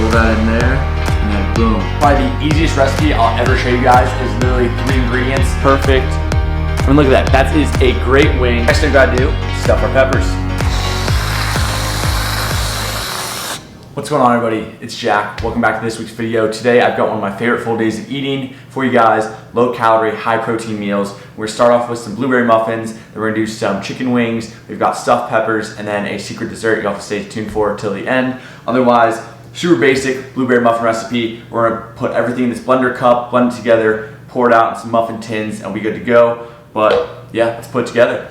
roll that in there, and then boom. Probably the easiest recipe I'll ever show you guys is literally 3 ingredients. Perfect. I mean, look at that. That is a great wing. Next thing we gotta do, stuff our peppers. What's going on, everybody? It's Jack. Welcome back to this week's video. Today I've got one of my favorite full days of eating for you guys. Low calorie, high protein meals. We're gonna start off with some blueberry muffins. Then we're gonna do some chicken wings. We've got stuffed peppers and then a secret dessert you'll have to stay tuned for till the end. Otherwise, super basic blueberry muffin recipe. We're gonna put everything in this blender cup, blend it together, pour it out in some muffin tins, and we'll be good to go. But yeah, let's put it together.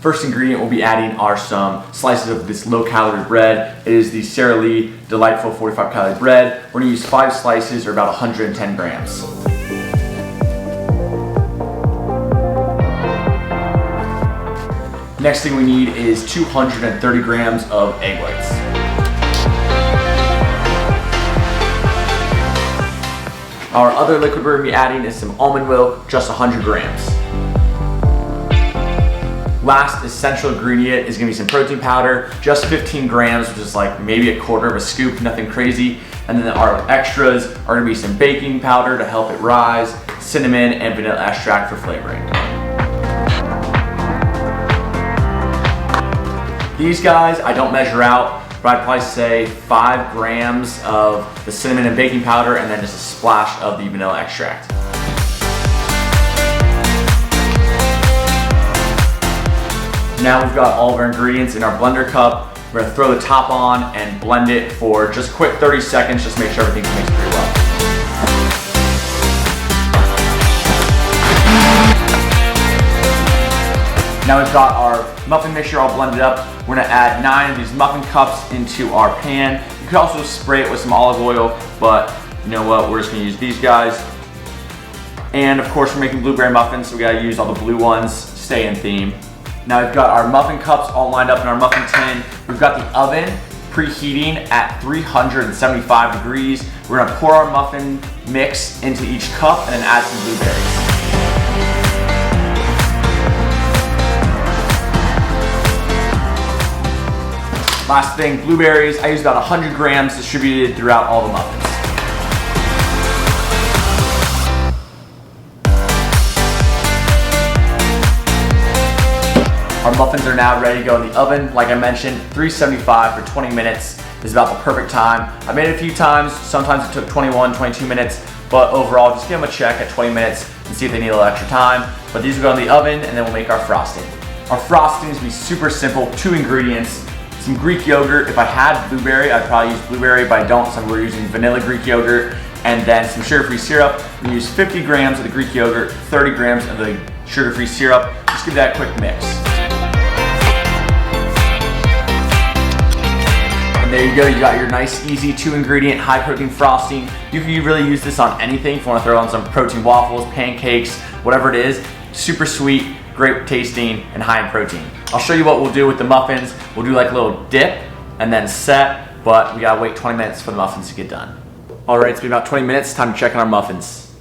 First ingredient we'll be adding are some slices of this low calorie bread. It is the Sara Lee Delightful 45 calorie bread. We're gonna use 5 slices or about 110 grams. Next thing we need is 230 grams of egg whites. Our other liquid we're gonna be adding is some almond milk, just 100 grams. Last essential ingredient is gonna be some protein powder, just 15 grams, which is like maybe a quarter of a scoop, nothing crazy. And then our extras are gonna be some baking powder to help it rise, cinnamon, and vanilla extract for flavoring. These guys, I don't measure out, but I'd probably say 5 grams of the cinnamon and baking powder, and then just a splash of the vanilla extract. Now we've got all of our ingredients in our blender cup. We're gonna throw the top on and blend it for just a quick 30 seconds, just make sure everything's mixed pretty well. Now we've got our muffin mixture all blended up. We're gonna add 9 of these muffin cups into our pan. You could also spray it with some olive oil, but you know what, we're just gonna use these guys. And of course we're making blueberry muffins, so we gotta use all the blue ones, stay in theme. Now we've got our muffin cups all lined up in our muffin tin. We've got the oven preheating at 375 degrees. We're gonna pour our muffin mix into each cup and then add some blueberries. Last thing, blueberries. I use about 100 grams distributed throughout all the muffins. Our muffins are now ready to go in the oven. Like I mentioned, 375 for 20 minutes is about the perfect time. I made it a few times. Sometimes it took 21, 22 minutes, but overall, just give them a check at 20 minutes and see if they need a little extra time. But these will go in the oven and then we'll make our frosting. Our frosting is gonna be super simple, 2 ingredients. Some Greek yogurt. If I had blueberry, I'd probably use blueberry, but I don't, so we're using vanilla Greek yogurt. And then some sugar-free syrup. We use 50 grams of the Greek yogurt, 30 grams of the sugar-free syrup. Just give that a quick mix. And there you go, you got your nice, easy 2 ingredient, high protein frosting. You can really use this on anything. If you wanna throw on some protein waffles, pancakes, whatever it is. Super sweet, great tasting, and high in protein. I'll show you what we'll do with the muffins. We'll do like a little dip and then set, but we gotta wait 20 minutes for the muffins to get done. All right, it's been about 20 minutes, time to check on our muffins.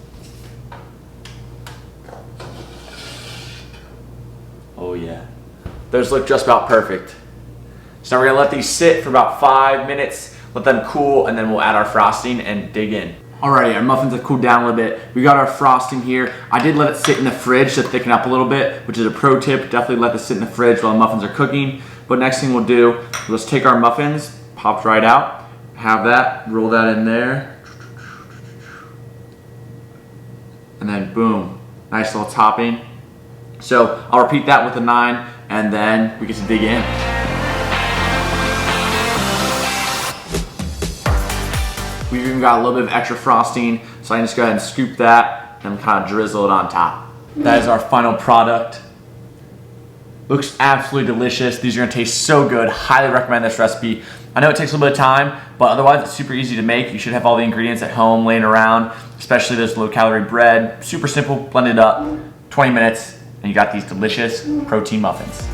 Oh yeah, those look just about perfect. So now we're gonna let these sit for about 5 minutes, let them cool, and then we'll add our frosting and dig in. Alrighty, our muffins have cooled down a little bit. We got our frosting here. I did let it sit in the fridge to thicken up a little bit, which is a pro tip. Definitely let this sit in the fridge while the muffins are cooking. But next thing we'll do, we'll just take our muffins, popped right out, have that, roll that in there. And then boom, nice little topping. So I'll repeat that with a 9, and then we get to dig in. We've even got a little bit of extra frosting, so I can just go ahead and scoop that and kind of drizzle it on top. That is our final product. Looks absolutely delicious. These are gonna taste so good. Highly recommend this recipe. I know it takes a little bit of time, but otherwise it's super easy to make. You should have all the ingredients at home laying around, especially this low calorie bread. Super simple, blend it up, 20 minutes, and you got these delicious protein muffins.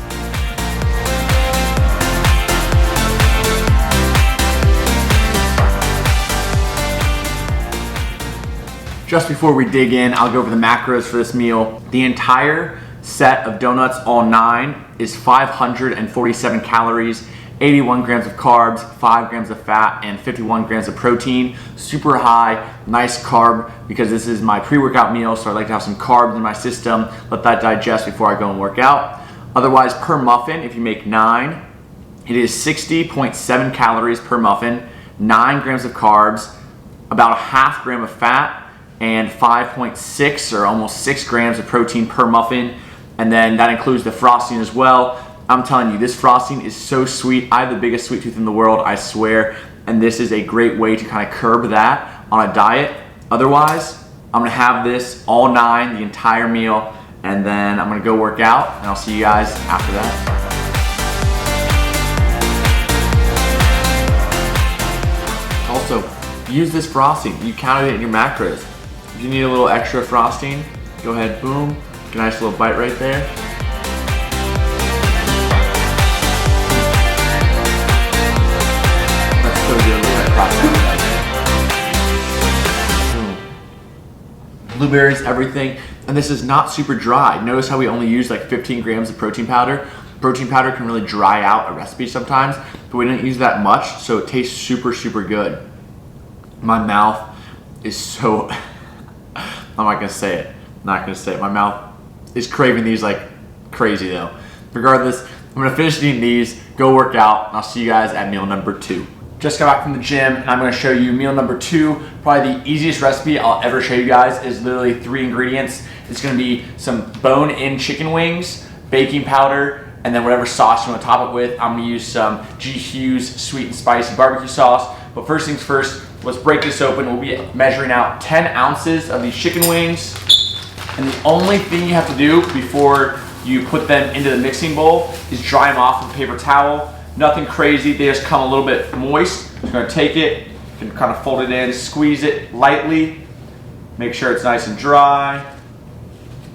Just before we dig in, I'll go over the macros for this meal. The entire set of donuts, all 9, is 547 calories, 81 grams of carbs, 5 grams of fat, and 51 grams of protein. Super high, nice carb, because this is my pre-workout meal, so I like to have some carbs in my system, let that digest before I go and work out. Otherwise, per muffin, if you make 9, it is 60.7 calories per muffin, 9 grams of carbs, about a half gram of fat, and 5.6 or almost 6 grams of protein per muffin. And then that includes the frosting as well. I'm telling you, this frosting is so sweet. I have the biggest sweet tooth in the world, I swear. And this is a great way to kind of curb that on a diet. Otherwise, I'm gonna have this all 9, the entire meal, and then I'm gonna go work out, and I'll see you guys after that. Also, use this frosting. You counted it in your macros. If you need a little extra frosting, go ahead, boom. Get a nice little bite right there. That's so good. Look at that process. Blueberries, everything. And this is not super dry. Notice how we only use like 15 grams of protein powder. Protein powder can really dry out a recipe sometimes, but we didn't use that much, so it tastes super, super good. My mouth is so, I'm not gonna say it. My mouth is craving these like crazy though. Regardless, I'm gonna finish eating these, go work out, and I'll see you guys at meal number 2. Just got back from the gym, and I'm gonna show you meal number 2. Probably the easiest recipe I'll ever show you guys is literally 3 ingredients. It's gonna be some bone-in chicken wings, baking powder, and then whatever sauce you wanna top it with. I'm gonna use some G. Hughes sweet and spicy barbecue sauce. But first things first, let's break this open. We'll be measuring out 10 ounces of these chicken wings. And the only thing you have to do before you put them into the mixing bowl is dry them off with a paper towel. Nothing crazy, they just come a little bit moist. Just gonna take it, you can kind of fold it in, squeeze it lightly, make sure it's nice and dry.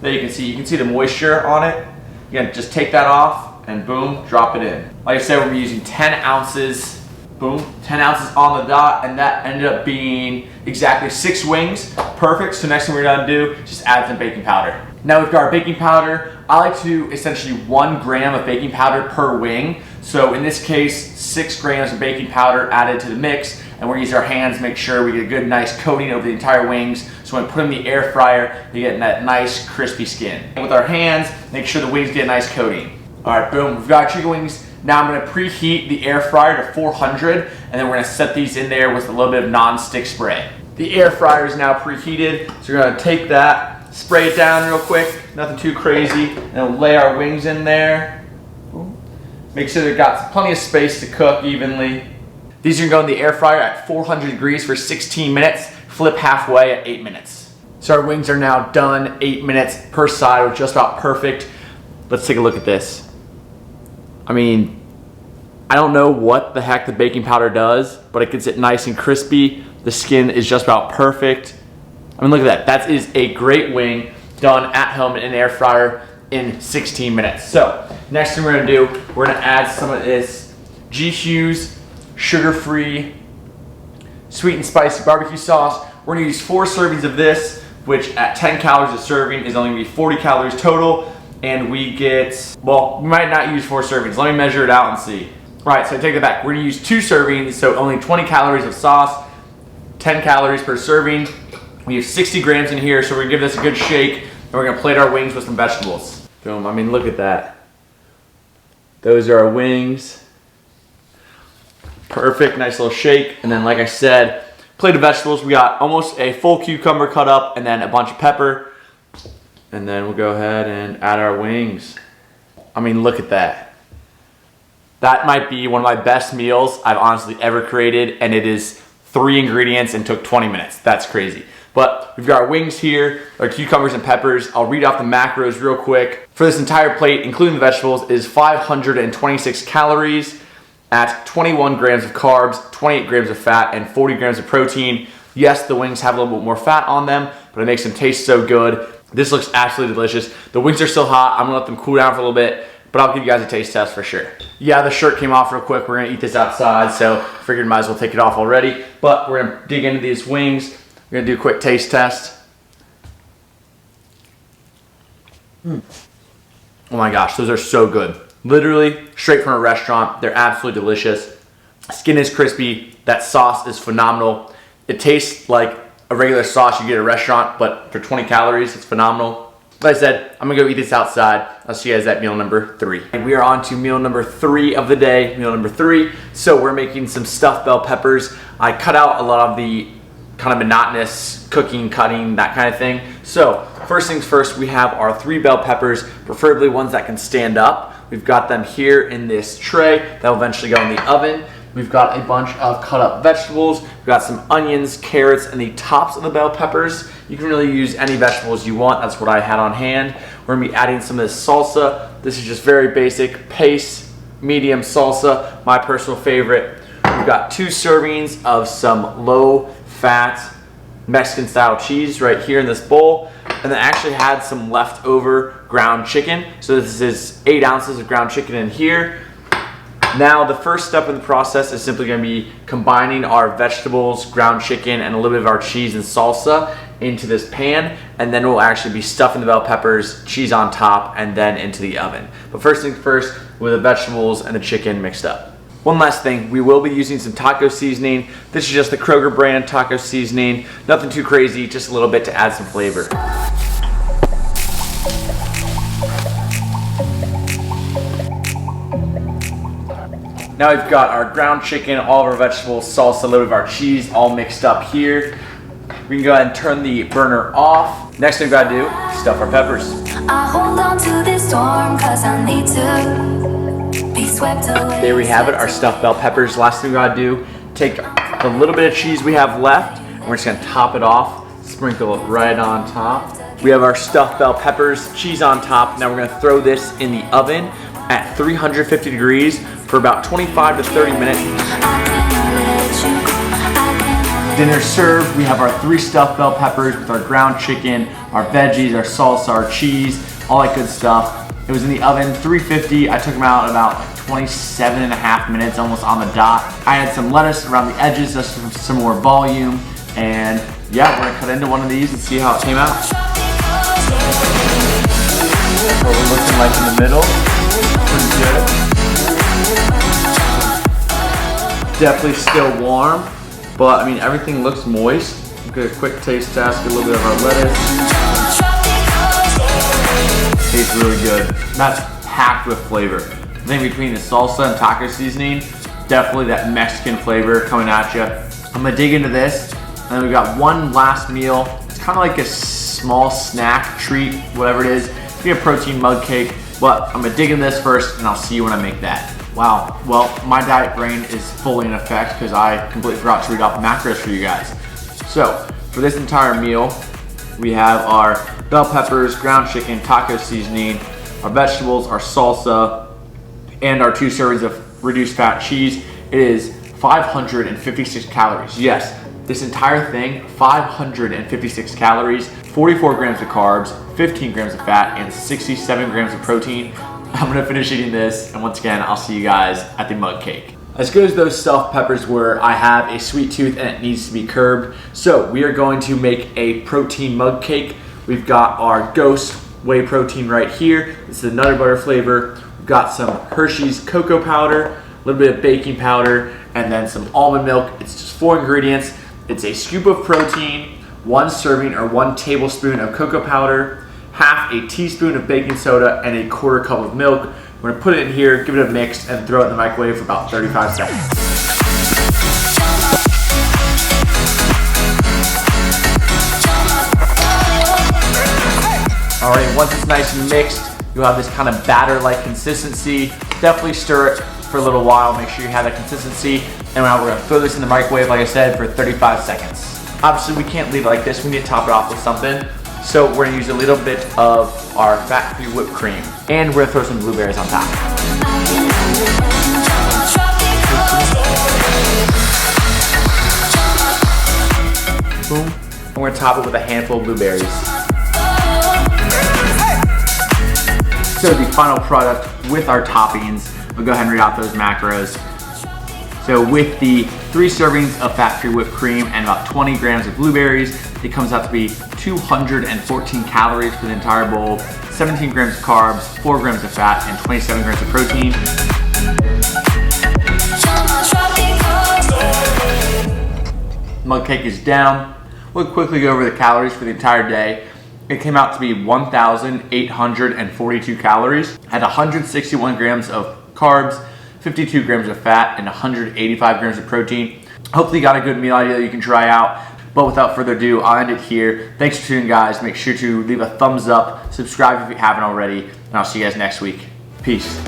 There you can see the moisture on it. Again, just take that off and boom, drop it in. Like I said, we're using 10 ounces. Boom, 10 ounces on the dot, and that ended up being exactly 6 wings. Perfect, so next thing we're gonna do is just add some baking powder. Now we've got our baking powder. I like to do essentially 1 gram of baking powder per wing. So in this case, 6 grams of baking powder added to the mix, and we're gonna use our hands to make sure we get a good nice coating over the entire wings. So when we put them in the air fryer, they get that nice crispy skin. And with our hands, make sure the wings get a nice coating. All right, boom, we've got our chicken wings. Now I'm gonna preheat the air fryer to 400, and then we're gonna set these in there with a little bit of non-stick spray. The air fryer is now preheated, so we're gonna take that, spray it down real quick, nothing too crazy, and we'll lay our wings in there. Make sure they've got plenty of space to cook evenly. These are gonna go in the air fryer at 400 degrees for 16 minutes, flip halfway at 8 minutes. So our wings are now done, 8 minutes per side, we're just about perfect. Let's take a look at this. I mean, I don't know what the heck the baking powder does, but it gets it nice and crispy. The skin is just about perfect. I mean, look at that. That is a great wing done at home in an air fryer in 16 minutes. So next thing we're gonna do, we're gonna add some of this G. Hughes sugar-free sweet and spicy barbecue sauce. We're gonna use 4 servings of this, which at 10 calories a serving is only gonna be 40 calories total. And we get, well, we might not use 4 servings. Let me measure it out and see. All right, so I take it back. We're gonna use 2 servings, so only 20 calories of sauce, 10 calories per serving. We have 60 grams in here, so we're gonna give this a good shake, and we're gonna plate our wings with some vegetables. Boom, I mean, look at that. Those are our wings. Perfect, nice little shake. And then, like I said, plate of vegetables. We got almost a full cucumber cut up, and then a bunch of pepper. And then we'll go ahead and add our wings. I mean, look at that. That might be one of my best meals I've honestly ever created, and it is 3 ingredients and took 20 minutes. That's crazy. But we've got our wings here, our cucumbers and peppers. I'll read off the macros real quick. For this entire plate, including the vegetables, is 526 calories at 21 grams of carbs, 28 grams of fat, and 40 grams of protein. Yes, the wings have a little bit more fat on them, but it makes them taste so good. This looks absolutely delicious. The wings are still hot. I'm gonna let them cool down for a little bit, but I'll give you guys a taste test for sure. Yeah, the shirt came off real quick. We're gonna eat this outside, so figured might as well take it off already. But we're gonna dig into these wings. We're gonna do a quick taste test. Oh my gosh, those are so good. Literally straight from a restaurant. They're absolutely delicious. Skin is crispy. That sauce is phenomenal. It tastes like a regular sauce you get at a restaurant, but for 20 calories, it's phenomenal. Like I said, I'm gonna go eat this outside. I'll see you guys at meal number 3. And we are on to meal number 3 of the day, meal number 3. So we're making some stuffed bell peppers. I cut out a lot of the kind of monotonous cooking, cutting, that kind of thing. So first things first, we have our 3 bell peppers, preferably ones that can stand up. We've got them here in this tray that will eventually go in the oven. We've got a bunch of cut up vegetables. We've got some onions, carrots, and the tops of the bell peppers. You can really use any vegetables you want. That's what I had on hand. We're gonna be adding some of this salsa. This is just very basic paste, medium salsa, my personal favorite. We've got 2 servings of some low fat Mexican style cheese right here in this bowl. And then I actually had some leftover ground chicken. So this is 8 ounces of ground chicken in here. Now the first step in the process is simply going to be combining our vegetables, ground chicken, and a little bit of our cheese and salsa into this pan, and then we'll actually be stuffing the bell peppers, cheese on top, and then into the oven. But first things first, with the vegetables and the chicken mixed up. One last thing, we will be using some taco seasoning. This is just the Kroger brand taco seasoning. Nothing too crazy, just a little bit to add some flavor. Now we've got our ground chicken, all of our vegetables, salsa, a little bit of our cheese all mixed up here. We can go ahead and turn the burner off. Next thing we've got to do, stuff our peppers. I hold on to this storm 'cause I need to be swept away. There we have it, our stuffed bell peppers. Last thing we got to do, take the little bit of cheese we have left, and we're just going to top it off, sprinkle it right on top. We have our stuffed bell peppers, cheese on top. Now we're going to throw this in the oven at 350 degrees for about 25 to 30 minutes. Dinner served, we have our 3 stuffed bell peppers with our ground chicken, our veggies, our salsa, our cheese, all that good stuff. It was in the oven, 350. I took them out in about 27 and a half minutes, almost on the dot. I had some lettuce around the edges just for some more volume. And yeah, we're gonna cut into one of these and see how it came out. What we're looking like in the middle. Pretty good. Definitely still warm, but I mean everything looks moist. Get a quick taste test, get a little bit of our lettuce. Tastes really good. That's packed with flavor. I think between the salsa and taco seasoning, definitely that Mexican flavor coming at you. I'm gonna dig into this, and then we got one last meal. It's kind of like a small snack treat, whatever it is. It's gonna be a protein mug cake. But I'm gonna dig in this first and I'll see you when I make that. Wow, well, my diet brain is fully in effect because I completely forgot to read off the macros for you guys. So, for this entire meal, we have our bell peppers, ground chicken, taco seasoning, our vegetables, our salsa, and our 2 servings of reduced fat cheese. It is 556 calories. Yes, this entire thing, 556 calories, 44 grams of carbs, 15 grams of fat, and 67 grams of protein. I'm gonna finish eating this, and once again, I'll see you guys at the mug cake. As good as those stuffed peppers were, I have a sweet tooth and it needs to be curbed. So we are going to make a protein mug cake. We've got our Ghost whey protein right here. This is a Nutter Butter flavor. We've got some Hershey's cocoa powder, a little bit of baking powder, and then some almond milk. It's just 4 ingredients. It's a scoop of protein, 1 serving or 1 tablespoon of cocoa powder, half a teaspoon of baking soda, and a 1/4 cup of milk. We're gonna put it in here, give it a mix, and throw it in the microwave for about 35 seconds. All right, once it's nice and mixed, you'll have this kind of batter-like consistency. Definitely stir it for a little while, make sure you have that consistency. And now we're gonna throw this in the microwave, like I said, for 35 seconds. Obviously, we can't leave it like this. We need to top it off with something. So we're gonna use a little bit of our fat-free whipped cream. And we're gonna throw some blueberries on top. Boom. And we're gonna top it with a handful of blueberries. So the final product with our toppings, we'll go ahead and read out those macros. So with the 3 servings of fat-free whipped cream and about 20 grams of blueberries, it comes out to be 214 calories for the entire bowl, 17 grams of carbs, 4 grams of fat, and 27 grams of protein. Mug cake is down. We'll quickly go over the calories for the entire day. It came out to be 1,842 calories at 161 grams of carbs, 52 grams of fat, and 185 grams of protein. Hopefully you got a good meal idea that you can try out. But without further ado, I'll end it here. Thanks for tuning, guys. Make sure to leave a thumbs up, subscribe if you haven't already, and I'll see you guys next week. Peace.